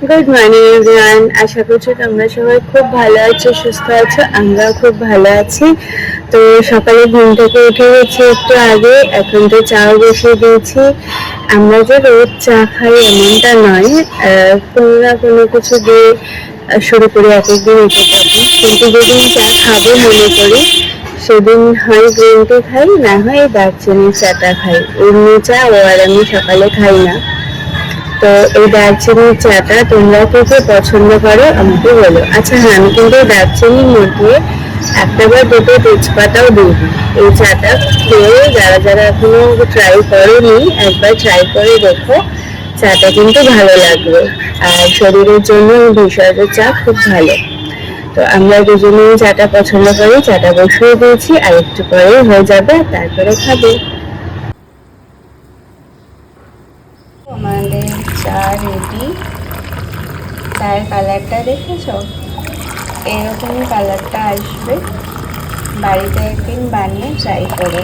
Good morning everyone, আশা করছি তোমরা সবাই খুব ভালো আছো, সুস্থ আছো। আমরাও খুব ভালো আছি। তো সকালে ঘুম থেকে উঠে গেছি একটু আগে, এখন তো চাও বসিয়ে দিয়েছি। আমরা যে রোজ চা খাই এমনটা নয়, কোনো না কোনো কিছু দিয়ে শুরু করি এক একদিন এক এক রকম। কিন্তু যেদিন চা খাবো মনে করি সেদিন হয় গ্রিন টি খাই, না হয় দারচিনির চাটা খাই। এমনি চা ও আর আমি সকালে খাই না। তো এই দারচিনির চাটা তোমরা কে কে পছন্দ করো আমাকে বলো। আচ্ছা হ্যাঁ, আমি কিন্তু দারচিনির মধ্যে একটা বা দুটো তেজপাতাও দিই। এই চাটা খেয়ে যারা যারা এখনো ট্রাই করোনি একবার ট্রাই করে দেখো, চাটা কিন্তু ভালো লাগবে। আর শরীরের জন্য ভেষজ চা খুব ভালো। তো আমরা দুজনেই চাটা পছন্দ করি, চাটা বসিয়ে দিয়েছি, আর একটু পরে হয়ে যাবে, তারপরে খাবো। আমাদের চা রেডি। চায়ের কালারটা দেখেছো? এরকমই কালারটা আসবে। বাড়িতে একদিন বানিয়ে ট্রাই করো।